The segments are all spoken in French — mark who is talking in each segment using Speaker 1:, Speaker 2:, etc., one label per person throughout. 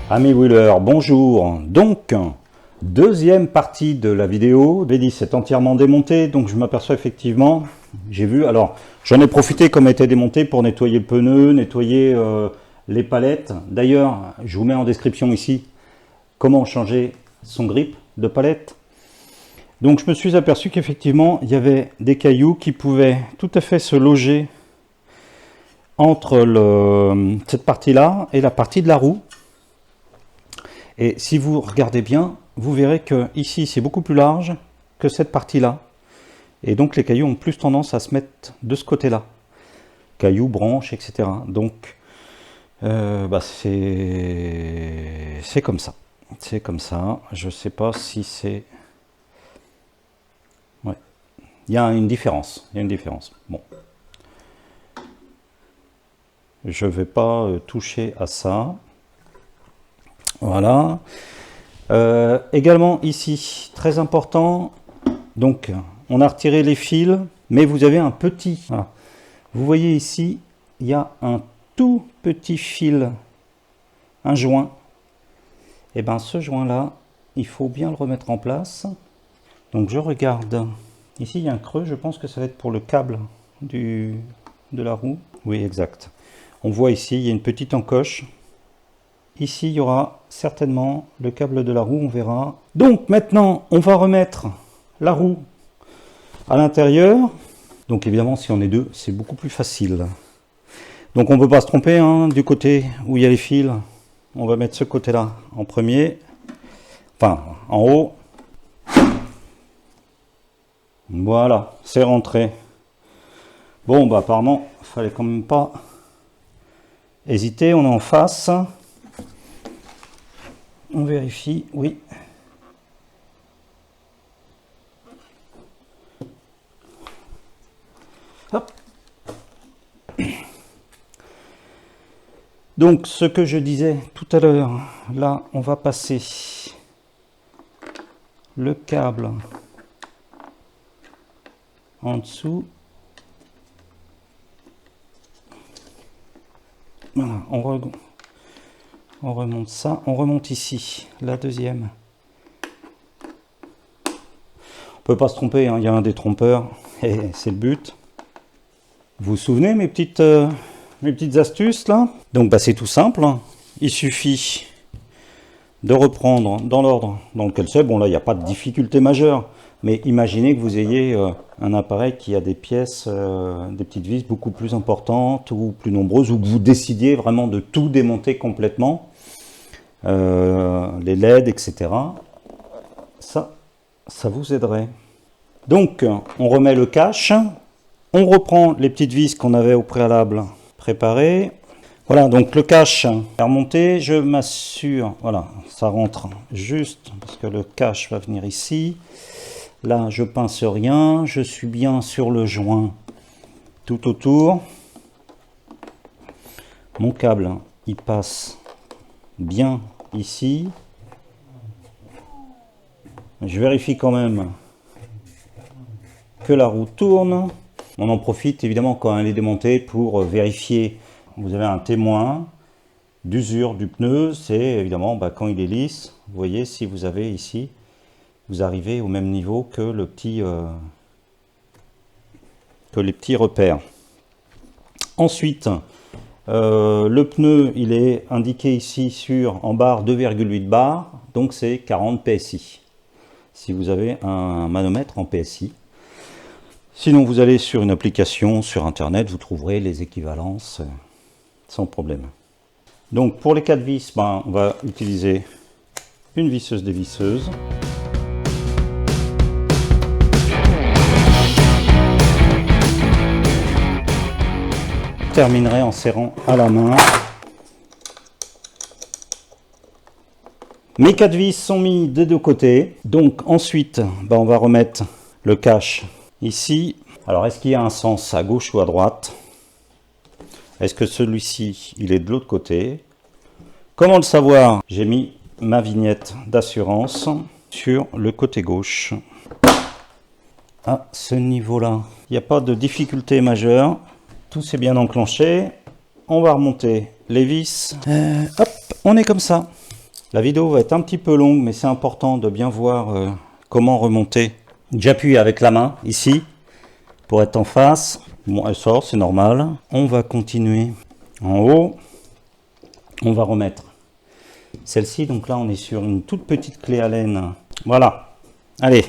Speaker 1: Amis wheelers, bonjour. Donc, deuxième partie de la vidéo. Vélis est entièrement démonté, donc je m'aperçois effectivement, j'ai vu, alors j'en ai profité comme elle était démonté pour nettoyer le pneu, nettoyer les palettes. D'ailleurs, je vous mets en description ici comment changer son grip de palette. Donc je me suis aperçu qu'effectivement, il y avait des cailloux qui pouvaient tout à fait se loger entre cette partie-là et la partie de la roue. Et si vous regardez bien, vous verrez que ici c'est beaucoup plus large que cette partie-là. Et donc les cailloux ont plus tendance à se mettre de ce côté-là. Cailloux, branches, etc. Donc c'est comme ça. C'est comme ça. Je ne sais pas si c'est... Ouais. Il y a une différence. Il y a une différence. Bon. Je ne vais pas toucher à ça. Voilà. Également ici, très important, donc on a retiré les fils, mais vous avez un petit, voilà. Vous voyez ici, il y a un tout petit fil, un joint. Et bien ce joint là, il faut bien le remettre en place. Donc je regarde, ici il y a un creux, je pense que ça va être pour le câble de la roue. Oui, exact. On voit ici, il y a une petite encoche. Ici, il y aura certainement le câble de la roue, on verra. Donc maintenant, on va remettre la roue à l'intérieur. Donc évidemment, si on est deux, c'est beaucoup plus facile. Donc on ne peut pas se tromper, hein, du côté où il y a les fils. On va mettre ce côté-là en premier. Enfin, en haut. Voilà, c'est rentré. Bon, bah apparemment, il fallait quand même pas hésiter, on est en face. On vérifie, oui. Hop. Donc, ce que je disais tout à l'heure, là, on va passer le câble en dessous. Voilà, on remonte ça, on remonte ici, la deuxième. On peut pas se tromper, hein, il y a un détrompeur, et c'est le but. Vous vous souvenez mes petites astuces là? Donc c'est tout simple, hein. Il suffit de reprendre dans l'ordre dans lequel c'est. Bon là, il n'y a pas de difficulté majeure, mais imaginez que vous ayez un appareil qui a des pièces, des petites vis beaucoup plus importantes ou plus nombreuses, ou que vous décidiez vraiment de tout démonter complètement. Les LED, etc. Ça vous aiderait. Donc, on remet le cache. On reprend les petites vis qu'on avait au préalable préparées. Voilà, donc le cache est remonté. Je m'assure, voilà, ça rentre juste parce que le cache va venir ici. Là, je pince rien. Je suis bien sur le joint tout autour. Mon câble, il passe bien ici. Je vérifie quand même que la roue tourne. On en profite évidemment quand elle est démontée pour vérifier. Vous avez un témoin d'usure du pneu, c'est évidemment quand il est lisse. Vous voyez, si vous avez ici, vous arrivez au même niveau que les petits repères. Ensuite, le pneu, il est indiqué ici en barre 2,8 bar, donc c'est 40 PSI. Si vous avez un manomètre en PSI. Sinon, vous allez sur une application sur Internet, vous trouverez les équivalences sans problème. Donc pour les 4 vis, on va utiliser une visseuse dévisseuse. Je terminerai en serrant à la main. Mes 4 vis sont mis des deux côtés. Donc ensuite, on va remettre le cache ici. Alors est-ce qu'il y a un sens à gauche ou à droite? Est-ce que celui-ci, il est de l'autre côté? Comment le savoir? J'ai mis ma vignette d'assurance sur le côté gauche. À ce niveau-là, il n'y a pas de difficulté majeure. Tout s'est bien enclenché. On va remonter les vis. Hop, on est comme ça. La vidéo va être un petit peu longue, mais c'est important de bien voir comment remonter. J'appuie avec la main, ici, pour être en face. Bon, elle sort, c'est normal. On va continuer en haut. On va remettre celle-ci. Donc là, on est sur une toute petite clé Allen. Voilà. Allez.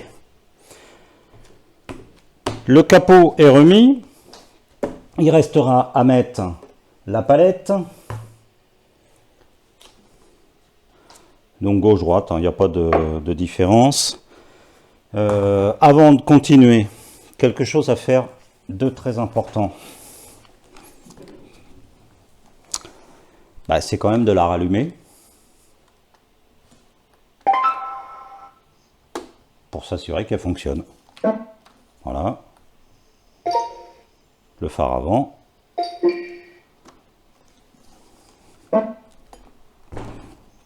Speaker 1: Le capot est remis. Il restera à mettre la palette. Donc gauche-droite, il n'y a pas de différence. Avant de continuer, quelque chose à faire de très important. Bah, c'est quand même de la rallumer. Pour s'assurer qu'elle fonctionne. Voilà. Le phare avant.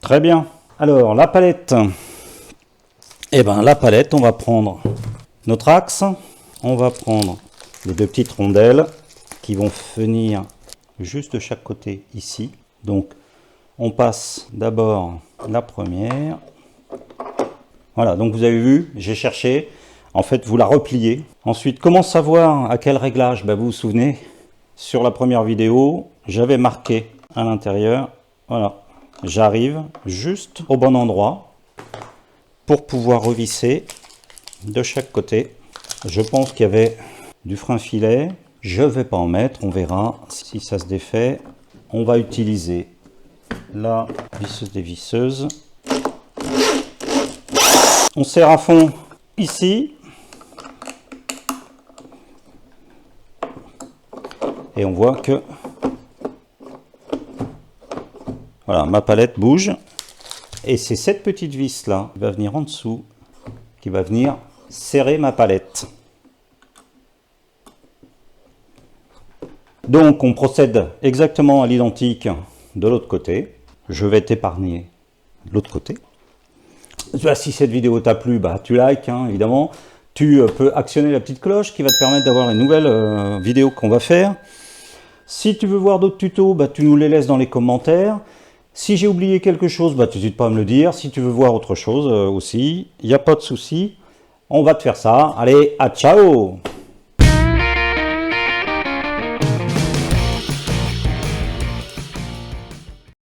Speaker 1: Très bien. Alors, la palette. Eh bien, la palette, on va prendre notre axe. On va prendre les deux petites rondelles qui vont venir juste de chaque côté ici. Donc, on passe d'abord la première. Voilà, donc vous avez vu, j'ai cherché. En fait, vous la repliez. Ensuite, comment savoir à quel réglage? Vous vous souvenez, sur la première vidéo, j'avais marqué à l'intérieur. Voilà. J'arrive juste au bon endroit pour pouvoir revisser de chaque côté. Je pense qu'il y avait du frein filet. Je ne vais pas en mettre, on verra si ça se défait. On va utiliser la visseuse dévisseuse. On serre à fond ici. Et on voit que voilà, ma palette bouge. Et c'est cette petite vis là qui va venir en dessous, qui va venir serrer ma palette. Donc on procède exactement à l'identique de l'autre côté. Je vais t'épargner l'autre côté. Si cette vidéo t'a plu, tu likes, évidemment. Tu peux actionner la petite cloche qui va te permettre d'avoir les nouvelles vidéos qu'on va faire. Si tu veux voir d'autres tutos, tu nous les laisses dans les commentaires. Si j'ai oublié quelque chose, tu n'hésites pas à me le dire. Si tu veux voir autre chose aussi, il n'y a pas de souci. On va te faire ça. Allez, à ciao!